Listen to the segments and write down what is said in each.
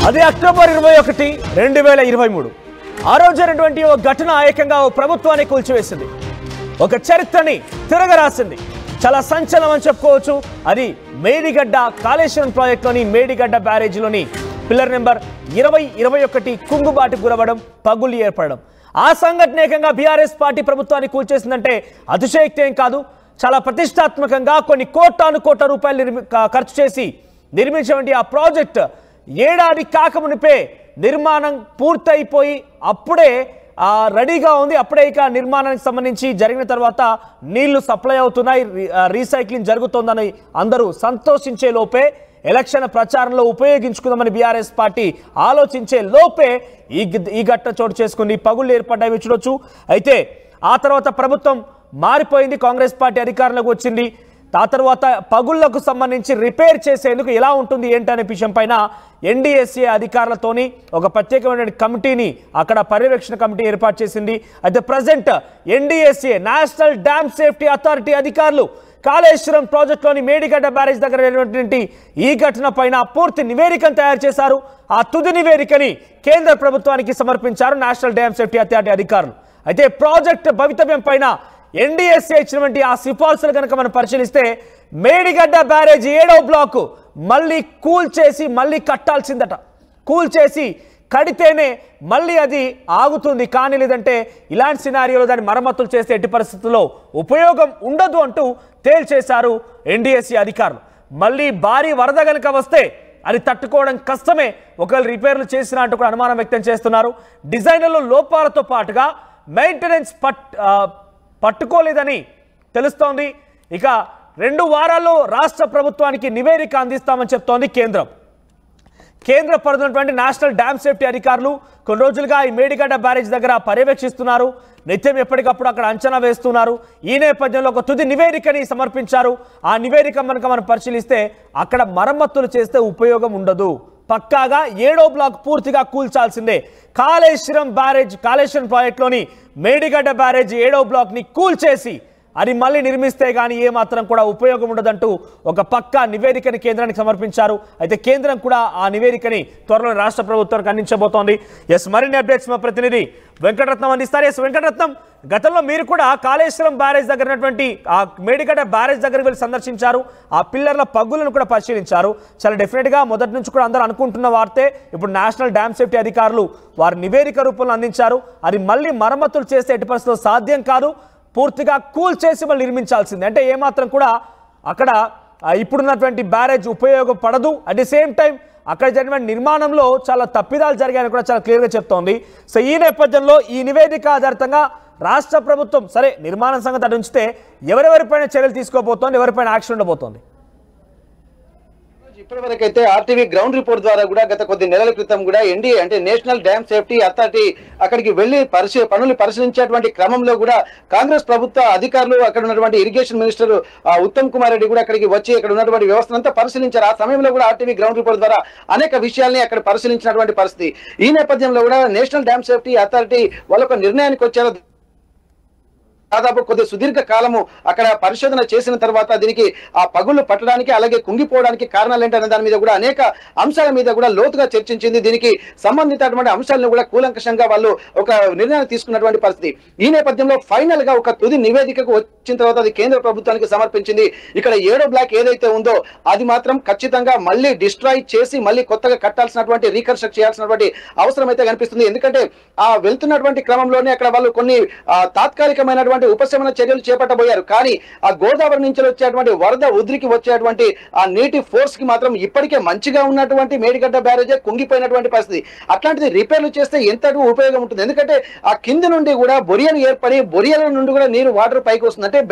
అది అక్టోబర్ 21, 2023. ఆ రోజు జరిగినటువంటి ఓ ఘటన ఏకంగా ఓ ప్రభుత్వాన్ని కూల్చివేసింది, ఒక చరిత్రని తిరగరాసింది. చాలా సంచలనం అని చెప్పుకోవచ్చు. అది మేడిగడ్డ కాళేశ్వరం ప్రాజెక్టులోని మేడిగడ్డ బ్యారేజీలోని పిల్లర్ నెంబర్ 2021 కుంగుబాటు గురవడం, పగులు ఏర్పడడం. ఆ సంఘటన ఏకంగా బీఆర్ఎస్ పార్టీ ప్రభుత్వాన్ని కూల్చేసిందంటే అతిశయోక్తి ఏం కాదు. చాలా ప్రతిష్టాత్మకంగా కొన్ని కోట్ల రూపాయలు ఖర్చు చేసి నిర్మించినటువంటి ఆ ప్రాజెక్ట్ ఏడాది కాకమునిపే నిర్మాణం పూర్తయిపోయి అప్పుడే రెడీగా ఉంది. అప్పుడే ఇక నిర్మాణానికి సంబంధించి జరిగిన తర్వాత నీళ్లు సప్లై అవుతున్నాయి, రీసైక్లింగ్ జరుగుతోందని అందరూ సంతోషించే లోపే, ఎలక్షన్ ప్రచారంలో ఉపయోగించుకుందామని బీఆర్ఎస్ పార్టీ ఆలోచించే లోపే ఈ ఘటన చోటు చేసుకుని పగుళ్ళు ఏర్పడ్డాయి చూడొచ్చు. అయితే ఆ తర్వాత ప్రభుత్వం మారిపోయింది, కాంగ్రెస్ పార్టీ అధికారంలోకి వచ్చింది. ఆ తర్వాత పగుళ్లకు సంబంధించి రిపేర్ చేసేందుకు ఎలా ఉంటుంది ఏంటనే విషయం పైన ఎన్డీఎస్ఏ అధికారులతోని ఒక ప్రత్యేకమైన కమిటీని అక్కడ పర్యవేక్షణ కమిటీ ఏర్పాటు చేసింది. అయితే present NDSA national dam safety authority అధికారులు కాళేశ్వరం ప్రాజెక్టులోని మేడిగడ్డ బ్యారేజ్ దగ్గర అయినటువంటి ఈ ఘటన పైన పూర్తి నివేదికను తయారు చేశారు. ఆ తుది నివేదికని కేంద్ర ప్రభుత్వానికి సమర్పించారు నేషనల్ డ్యామ్ సేఫ్టీ అథారిటీ అధికారులు. అయితే ప్రాజెక్ట్ భవితవ్యం పైన ఎన్డీఎస్ఏ ఇచ్చినటువంటి ఆ సిఫార్సులు కనుక మనం పరిశీలిస్తే మేడిగడ్డ బ్యారేజ్ 7వ బ్లాకు మళ్ళీ కూల్చేసి మళ్ళీ కట్టాల్సిందట. కూల్చేసి కడితేనే మళ్ళీ అది ఆగుతుంది, కానీ లేదంటే ఇలాంటి సినారియోలో దాన్ని మరమ్మతులు చేస్తే ఎట్టి పరిస్థితుల్లో ఉపయోగం ఉండదు అంటూ తేల్చేశారు ఎన్డీఎస్ఏ అధికారులు. మళ్ళీ భారీ వరద కనుక వస్తే అది తట్టుకోవడం కష్టమే, ఒకవేళ రిపేర్లు చేసినా అంటూ కూడా అనుమానం వ్యక్తం చేస్తున్నారు. డిజైన్లలో లోపాలతో పాటుగా మెయింటెనెన్స్ పట్టుకోలేదని తెలుస్తోంది. ఇక 2 వారాల్లో రాష్ట్ర ప్రభుత్వానికి నివేదిక అందిస్తామని చెప్తోంది కేంద్రం. కేంద్ర పరిధినటువంటి నేషనల్ డ్యామ్ సేఫ్టీ అధికారులు కొన్ని రోజులుగా ఈ మేడిగడ్డ బ్యారేజ్ దగ్గర పర్యవేక్షిస్తున్నారు, నిత్యం ఎప్పటికప్పుడు అక్కడ అంచనా వేస్తున్నారు. ఈ నేపథ్యంలో ఒక తుది నివేదికని సమర్పించారు. ఆ నివేదిక మనం పరిశీలిస్తే అక్కడ మరమ్మతులు చేస్తే ఉపయోగం ఉండదు, పక్కాగా 7వ బ్లాక్ పూర్తిగా కూల్చాల్సిందే. కాళేశ్వరం ప్రాజెక్టులోని మేడిగడ్డ బ్యారేజ్ 7వ బ్లాక్ని కూల్చేసి అది మళ్ళీ నిర్మిస్తే కానీ ఏమాత్రం కూడా ఉపయోగం ఉండదంటూ ఒక పక్కా నివేదికని కేంద్రానికి సమర్పించారు. అయితే కేంద్రం కూడా ఆ నివేదికని త్వరలో రాష్ట్ర ప్రభుత్వానికి అందించబోతోంది. మరిన్ని అప్డేట్స్ మా ప్రతినిధి వెంకటరత్నం అందిస్తారు. వెంకటరత్నం, గతంలో మీరు కూడా కాళేశ్వరం బ్యారేజ్ దగ్గర ఉన్నటువంటి ఆ మేడిగడ్డ బ్యారేజ్ దగ్గరికి వెళ్ళి సందర్శించారు, ఆ పిల్లర్ల పగులను కూడా పరిశీలించారు. చాలా డెఫినెట్గా మొదటి నుంచి కూడా అందరూ అనుకుంటున్న వార్తే. ఇప్పుడు నేషనల్ డ్యామ్ సేఫ్టీ అధికారులు వారి నివేదిక రూపంలో అందించారు. అది మళ్ళీ మరమ్మతులు చేస్తే ఎట్టి పరిస్థితుల్లో సాధ్యం కాదు, పూర్తిగా కూల్ చేసి మళ్ళీ నిర్మించాల్సిందే. అంటే ఏమాత్రం కూడా అక్కడ ఇప్పుడున్నటువంటి బ్యారేజ్ ఉపయోగపడదు. అట్ ది సేమ్ టైం అక్కడ జరిగిన నిర్మాణంలో చాలా తప్పిదాలు జరిగాయని కూడా చాలా క్లియర్గా చెప్తోంది. సో ఈ నేపథ్యంలో ఈ నివేదిక ఆధారితంగా రాష్ట్ర ప్రభుత్వం సరే నిర్మాణం సంగతి అటు ఉంచితే ఎవరెవరిపైన చర్యలు తీసుకోబోతోంది, ఎవరిపైన యాక్షన్ ఉండబోతోంది? ఇప్పటివరకైతే ఆర్టీవీ గ్రౌండ్ రిపోర్ట్ ద్వారా కూడా గత కొద్ది నెలల క్రితం కూడా ఎన్డీఏ అంటే నేషనల్ డ్యామ్ సేఫ్టీ అథారిటీ అక్కడికి వెళ్లి పనులు పరిశీలించేటువంటి క్రమంలో కూడా కాంగ్రెస్ ప్రభుత్వ అధికారులు అక్కడ ఉన్నటువంటి ఇరిగేషన్ మినిస్టర్ ఉత్తమ్ కుమార్ రెడ్డి కూడా అక్కడికి వచ్చి అక్కడ ఉన్నటువంటి వ్యవస్థనంతా పరిశీలించారు. ఆ సమయంలో కూడా ఆర్టీవీ గ్రౌండ్ రిపోర్ట్ ద్వారా అనేక విషయాల్ని అక్కడ పరిశీలించినటువంటి పరిస్థితి. ఈ నేపథ్యంలో కూడా నేషనల్ డ్యామ్ సేఫ్టీ అథారిటీ వాళ్ళ ఒక నిర్ణయానికి వచ్చారు. దాదాపు కొద్ది సుదీర్ఘ కాలము అక్కడ పరిశోధన చేసిన తర్వాత దీనికి ఆ పగుళ్లు పట్టడానికి అలాగే కుంగిపోవడానికి కారణాలు ఏంటనే దాని మీద కూడా అనేక అంశాల మీద కూడా లోతుగా చర్చించింది. దీనికి సంబంధించినటువంటి అంశాలను కూడా కూలంకషంగా వాళ్ళు ఒక నిర్ణయం తీసుకున్నటువంటి పరిస్థితి. ఈ నేపథ్యంలో ఫైనల్ గా ఒక తుది నివేదికకు వచ్చిన తర్వాత అది కేంద్ర ప్రభుత్వానికి సమర్పించింది. ఇక్కడ 7వ బ్లాక్ ఏదైతే ఉందో అది మాత్రం ఖచ్చితంగా మళ్ళీ డిస్ట్రాయ్ చేసి మళ్ళీ కొత్తగా కట్టాల్సినటువంటి రీకన్స్ట్రక్ట్ చేయాల్సినటువంటి అవసరం అయితే కనిపిస్తుంది. ఎందుకంటే ఆ వెళ్తున్నటువంటి క్రమంలోనే అక్కడ వాళ్ళు కొన్ని తాత్కాలికమైనటువంటి ఉపశమన చర్యలు చేపట్టబోయారు. కానీ ఆ గోదావరి నుంచి వచ్చేటువంటి వరద ఉధృతికి వచ్చేటువంటి ఆ నీటి ఫోర్స్ కి మాత్రం ఇప్పటికే మంచిగా ఉన్నటువంటి మేడిగడ్డ బ్యారేజ్ కుంగిపోయినటువంటి పరిస్థితి. అట్లాంటిది రిపేర్లు చేస్తే ఎంత ఉపయోగం ఉంటుంది? ఎందుకంటే ఆ కింద నుండి కూడా బొరియలు ఏర్పడి బొరియల నుండి కూడా నీరు వాటర్ పైకి వస్తుంది, అంటే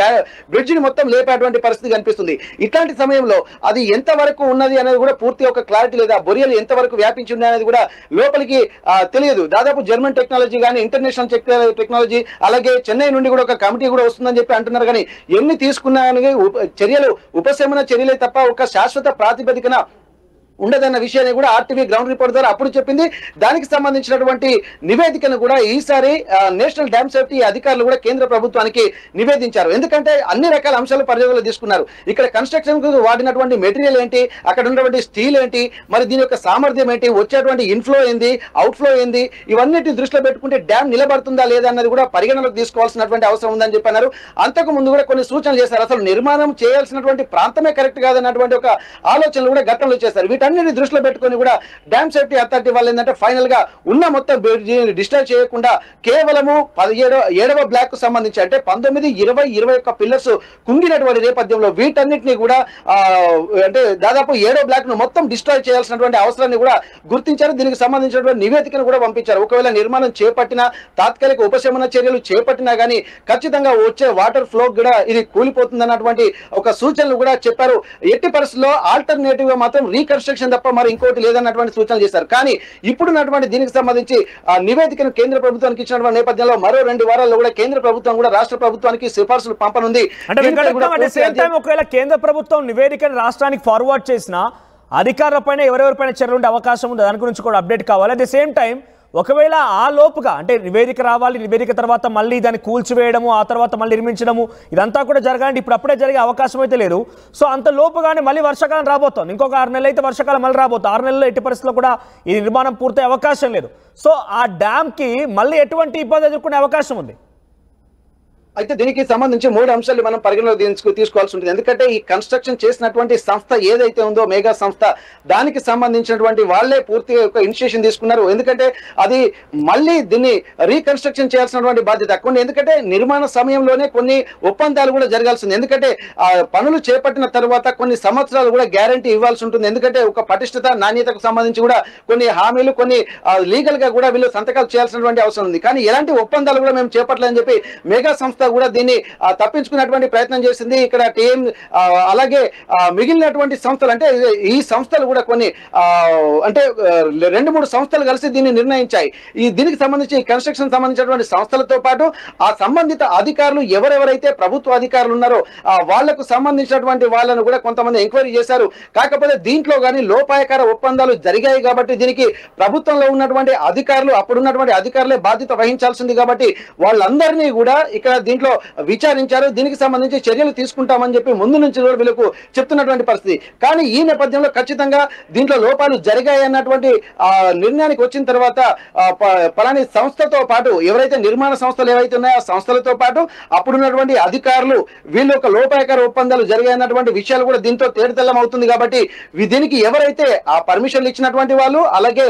బ్రిడ్జ్ ని మొత్తం లేపేటువంటి పరిస్థితి కనిపిస్తుంది. ఇట్లాంటి సమయంలో అది ఎంత వరకు ఉన్నది అనేది కూడా పూర్తి ఒక క్లారిటీ లేదా బొరియలు ఎంత వరకు వ్యాపించి ఉన్నాయి అనేది కూడా లోపలికి తెలియదు. దాదాపు జర్మన్ టెక్నాలజీ కానీ ఇంటర్నేషనల్ టెక్నాలజీ అలాగే చెన్నై నుండి కూడా ఒక కమిటీ కూడా వస్తుందని చెప్పి అంటున్నారు. కానీ ఎన్ని తీసుకున్నా చర్యలు ఉపశమన చర్యలే తప్ప ఒక శాశ్వత ప్రాతిపదికన ఉండదన్న విషయాన్ని కూడా ఆర్టీవీ గ్రౌండ్ రిపోర్ట్ ద్వారా అప్పుడు చెప్పింది. దానికి సంబంధించినటువంటి నివేదికను కూడా ఈసారి నేషనల్ డ్యామ్ సేఫ్టీ అధికారులు కూడా కేంద్ర ప్రభుత్వానికి నివేదించారు. ఎందుకంటే అన్ని రకాల అంశాలు పరిగణలోకి తీసుకున్నారు. ఇక్కడ కన్స్ట్రక్షన్ కు వాడినటువంటి మెటీరియల్ ఏంటి, అక్కడ ఉన్నటువంటి స్టీల్ ఏంటి, మరి దీని యొక్క సామర్థ్యం ఏంటి, వచ్చేటువంటి ఇన్ఫ్లో ఏంది, అవుట్ఫ్లో ఏంది, ఇవన్నిటిని దృష్టిలో పెట్టుకుంటే డ్యామ్ నిలబడుతుందా లేదా అన్నది కూడా పరిగణలోకి తీసుకోవాల్సినటువంటి అవసరం ఉందని చెప్పన్నారు. అంతకు ముందు కూడా కొన్ని సూచనలు చేశారు. అసలు నిర్మాణం చేయాల్సినటువంటి ప్రాంతమే కరెక్ట్ కాదన్నటువంటి ఒక ఆలోచనలు కూడా గతంలో చేశారు. వీటన్నిటిని దృష్టిలో పెట్టుకొని కూడా డ్యామ్ సేఫ్టీ అథారిటీ వాళ్ళు ఏంటంటే ఫైనల్ గా ఉన్న మొత్తం డిస్టర్బ్ చేయకుండా కేవలము 7వ బ్లాక్ కు సంబంధించి అంటే 19, 20, 21 పిల్లర్స్ కుంగినటువంటి నేపథ్యంలో వీటన్నిటిని కూడా అంటే దాదాపు 7వ బ్లాక్ ను మొత్తం డిస్ట్రాయ్ చేయాల్సినటువంటి అవసరాన్ని కూడా గుర్తించారు. దీనికి సంబంధించినటువంటి నివేదికను కూడా పంపించారు. ఒకవేళ నిర్మాణం చేపట్టినా, తాత్కాలిక ఉపశమన చర్యలు చేపట్టినా గానీ ఖచ్చితంగా వచ్చే వాటర్ ఫ్లో కూడా ఇది కూలిపోతుంది అన్నటువంటి ఒక సూచనలు కూడా చెప్పారు. ఎట్టి పరిస్థితుల్లో ఆల్టర్నేటివ్ గా మాత్రం రీకన్స్ట్రక్షన్ తప్ప మరి ఇంకోటి లేదన్నటువంటి సూచనలు చేశారు. కానీ ఇప్పుడున్నటువంటి దీనికి సంబంధించి ఆ నివేదికను కేంద్ర ప్రభుత్వానికి ఇచ్చినటువంటి నేపథ్యంలో మరో 2 వారాల్లో కూడా కేంద్ర ప్రభుత్వం కూడా రాష్ట్ర ప్రభుత్వానికి సిఫార్సులు పంపనుంది. ఒకవేళ కేంద్ర ప్రభుత్వం నివేదికను రాష్ట్రానికి ఫార్వర్డ్ చేసిన అధికారులపైన ఎవరెవరిపైన చర్యలు ఉండే అవకాశం ఉంది, దాని గురించి కూడా అప్డేట్ కావాలి. అట్ ది సేమ్ టైం ఒకవేళ ఆ లోపుగా అంటే నివేదిక రావాలి, నివేదిక తర్వాత మళ్ళీ దాన్ని కూల్చివేయడము, ఆ తర్వాత మళ్ళీ నిర్మించడము, ఇదంతా కూడా జరగాలంటే ఇప్పుడు అప్పుడే జరిగే అవకాశం అయితే లేదు. సో అంత లోపుగానే మళ్ళీ వర్షాకాలం రాబోతోంది. ఇంకొక 6 నెలలు అయితే వర్షాకాలం మళ్ళీ రాబోతుంది. 6 నెలల్లో ఎట్టి పరిస్థితుల్లో కూడా ఈ నిర్మాణం పూర్తయ్యే అవకాశం లేదు. సో ఆ డ్యామ్కి మళ్ళీ ఎటువంటి ఇబ్బంది ఎదుర్కొనే అవకాశం ఉంది? అయితే దీనికి సంబంధించి 3 అంశాలు మనం పరిగణలోకి తీసుకోవాల్సి ఉంటుంది. ఎందుకంటే ఈ కన్స్ట్రక్షన్ చేసినటువంటి సంస్థ ఏదైతే ఉందో మెగా సంస్థ, దానికి సంబంధించినటువంటి వాళ్ళే పూర్తిగా ఒక ఇనిషియేషన్ తీసుకున్నారు. ఎందుకంటే అది మళ్ళీ దీన్ని రీకన్స్ట్రక్షన్ చేయాల్సినటువంటి బాధ్యత కొన్ని, ఎందుకంటే నిర్మాణ సమయంలోనే కొన్ని ఒప్పందాలు కూడా జరగాల్సింది. ఎందుకంటే పనులు చేపట్టిన తర్వాత కొన్ని సంవత్సరాలు కూడా గ్యారంటీ ఇవ్వాల్సి ఉంటుంది. ఎందుకంటే ఒక పటిష్టత, నాణ్యతకు సంబంధించి కూడా కొన్ని హామీలు, కొన్ని లీగల్ గా కూడా వీళ్ళు సంతకాలు చేయాల్సినటువంటి అవసరం ఉంది. కానీ ఎలాంటి ఒప్పందాలు కూడా మేము చేపట్టలేని చెప్పి మెగా సంస్థ కూడా దీన్ని తప్పించుకున్నటువంటి ప్రయత్నం చేసింది. ఇక్కడ టీఎం అలాగే మిగిలినటువంటి సంస్థలు అంటే ఈ సంస్థలు కూడా కొన్ని అంటే 2-3 సంస్థలు కలిసి దీన్ని నిర్ణయించాయి. దీనికి సంబంధించి కన్స్ట్రక్షన్ సంబంధించినటువంటి సంస్థలతో పాటు ఆ సంబంధిత అధికారులు ఎవరెవరైతే ప్రభుత్వ అధికారులు ఉన్నారో వాళ్లకు సంబంధించినటువంటి వాళ్ళను కూడా కొంతమంది ఎంక్వైరీ చేశారు. కాకపోతే దీంట్లో కానీ లోపాయకార ఒప్పందాలు జరిగాయి కాబట్టి దీనికి ప్రభుత్వంలో ఉన్నటువంటి అధికారులు, అప్పుడున్నటువంటి అధికారులే బాధ్యత వహించాల్సింది కాబట్టి వాళ్ళందరినీ కూడా ఇక్కడ దీంట్లో విచారించారు. దీనికి సంబంధించి చర్యలు తీసుకుంటామని చెప్పి ముందు నుంచి కూడా వీళ్ళకు చెప్తున్నటువంటి పరిస్థితి. కానీ ఈ నేపథ్యంలో ఖచ్చితంగా దీంట్లో లోపాలు జరిగాయి అన్నటువంటి నిర్ణయానికి వచ్చిన తర్వాత పలాని సంస్థతో పాటు ఎవరైతే నిర్మాణ సంస్థలు ఏవైతే ఉన్నాయో ఆ సంస్థలతో పాటు అప్పుడున్నటువంటి అధికారులు వీళ్ళు ఒక లోపాయకార ఒప్పందాలు జరిగాయన్నటువంటి విషయాలు కూడా దీంతో తేటతెల్లం అవుతుంది. కాబట్టి దీనికి ఎవరైతే ఆ పర్మిషన్లు ఇచ్చినటువంటి వాళ్ళు, అలాగే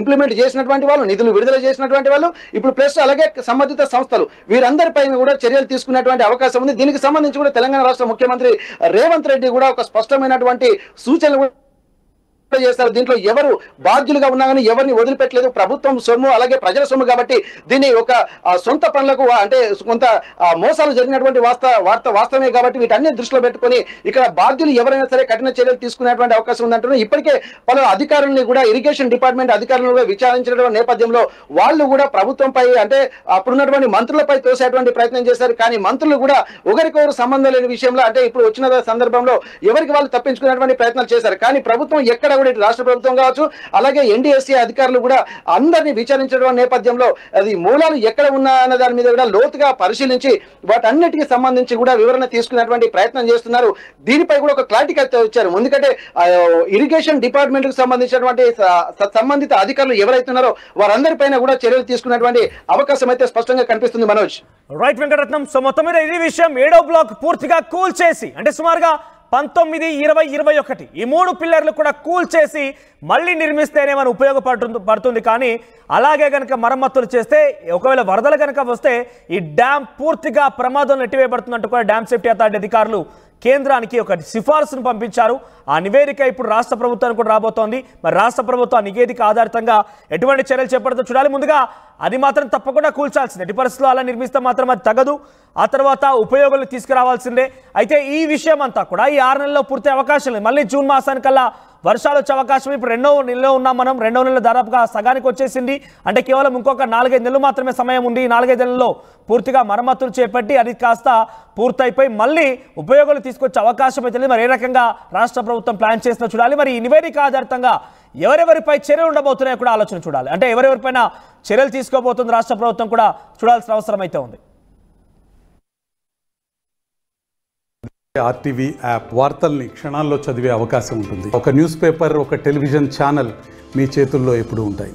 ఇంప్లిమెంట్ చేసినటువంటి వాళ్ళు, నిధులు విడుదల చేసినటువంటి వాళ్ళు, ఇప్పుడు ప్లస్ అలాగే సంబంధిత సంస్థలు వీరందరిపైన కూడా చర్యలు తీసుకునేటువంటి అవకాశం ఉంది. దీనికి సంబంధించి కూడా తెలంగాణ రాష్ట్ర ముఖ్యమంత్రి రేవంత్ రెడ్డి కూడా ఒక స్పష్టమైనటువంటి సూచనలు చేస్తారు. దీంట్లో ఎవరు బాధ్యులుగా ఉన్నా కానీ ఎవరిని వదిలిపెట్టలేదు. ప్రభుత్వం సొమ్ము అలాగే ప్రజల సొమ్ము కాబట్టి దీన్ని ఒక సొంత పనులకు అంటే కొంత మోసాలు జరిగినటువంటి వాస్తవమే కాబట్టి వీటన్ని దృష్టిలో పెట్టుకొని ఇక్కడ బాధ్యులు ఎవరైనా సరే కఠిన చర్యలు తీసుకునేటువంటి అవకాశం ఉందంటున్నారు. ఇప్పటికే పలు అధికారుల్ని కూడా ఇరిగేషన్ డిపార్ట్మెంట్ అధికారులను కూడా విచారించిన నేపథ్యంలో వాళ్ళు కూడా ప్రభుత్వంపై అంటే అప్పుడున్నటువంటి మంత్రులపై తోసేటువంటి ప్రయత్నం చేశారు. కానీ మంత్రులు కూడా ఒకరికొకరు సంబంధం లేని విషయంలో అంటే ఇప్పుడు వచ్చిన సందర్భంలో ఎవరికి వాళ్ళు తప్పించుకునేటువంటి ప్రయత్నాలు చేశారు. కానీ ప్రభుత్వం ఎక్కడ కూడా రాష్ట్ర ప్రభుత్వం కావచ్చు అలాగే ఎన్డీఎస్సీ అధికారులు కూడా అందరినీ విచారించడం నేపథ్యంలో అది మూలాలు ఎక్కడ ఉన్నా అన్న దాని మీద కూడా లోతుగా పరిశీలించి వాటన్నిటికి సంబంధించి కూడా వివరణ తీసుకునేటువంటి ప్రయత్నం చేస్తున్నారు. దీనిపై కూడా ఒక క్లారిటీ వచ్చారు. ఎందుకంటే ఇరిగేషన్ డిపార్ట్మెంట్ కు సంబంధించినటువంటి సంబంధిత అధికారులు ఎవరైతే ఉన్నారో వారందరిపైన కూడా చర్యలు తీసుకునేటువంటి అవకాశం అయితే స్పష్టంగా కనిపిస్తుంది. మనోజ్ రైట్ వెంకటరత్నం. సో మొత్తం మీద ఇది విషయం 7వ బ్లాక్ పూర్తిగా కూల్ చేసి అంటే సుమారుగా 19, 20, 21 ఈ 3 పిల్లర్లు కూడా కూల్ చేసి మళ్ళీ నిర్మిస్తేనే మనం ఉపయోగపడుతుంది. కానీ అలాగే కనుక మరమ్మతులు చేస్తే ఒకవేళ వరదలు కనుక వస్తే ఈ డ్యామ్ పూర్తిగా ప్రమాదం నెట్టివేయబడుతుందంటూ కూడా డ్యామ్ సేఫ్టీ అథారిటీ అధికారులు కేంద్రానికి ఒక సిఫార్సును పంపించారు. ఆ నివేదిక ఇప్పుడు రాష్ట్ర ప్రభుత్వానికి కూడా రాబోతోంది. మరి రాష్ట్ర ప్రభుత్వం నివేదిక ఆధారితంగా ఎటువంటి చర్యలు చేపడుతూ చూడాలి. ముందుగా అది మాత్రం తప్పకుండా కూల్చాల్సిందే. ఎట్టి పరిస్థితుల్లో అలా నిర్మిస్తే మాత్రం అది తగదు. ఆ తర్వాత ఉపయోగాలు తీసుకురావాల్సిందే. అయితే ఈ విషయం అంతా కూడా ఈ 6 నెలల్లో పూర్తి అవకాశం లేదు. మళ్ళీ జూన్ మాసానికల్లా వర్షాలు వచ్చే అవకాశం. ఇప్పుడు రెండో నెలలో ఉన్నాం మనం, రెండో నెలలో దాదాపుగా సగానికి వచ్చేసింది. అంటే కేవలం ఇంకొక 4-5 నెలలు మాత్రమే సమయం ఉంది. ఈ 4-5 నెలల్లో పూర్తిగా మరమ్మతులు చేపట్టి అది కాస్త పూర్తయిపోయి మళ్ళీ ఉపయోగాలు తీసుకొచ్చే అవకాశం అయితే లేదు. మరి ఏ రకంగా రాష్ట్ర ప్రభుత్వం ప్లాన్ చేసినా చూడాలి. మరి ఈ నివేదిక ఆధారితంగా ఎవరెవరిపై చర్యలు ఉండబోతున్నాయో కూడా ఆలోచన చూడాలి. అంటే ఎవరెవరిపైన చర్యలు తీసుకోబోతుంది రాష్ట్ర ప్రభుత్వం కూడా చూడాల్సిన అవసరం అయితే ఉంది. RTV యాప్ వార్తల్ని క్షణాల్లో చదివే అవకాశం ఉంటుంది. ఒక న్యూస్ పేపర్, ఒక టెలివిజన్ ఛానల్ మీ చేతుల్లో ఎప్పుడూ ఉంటాయి.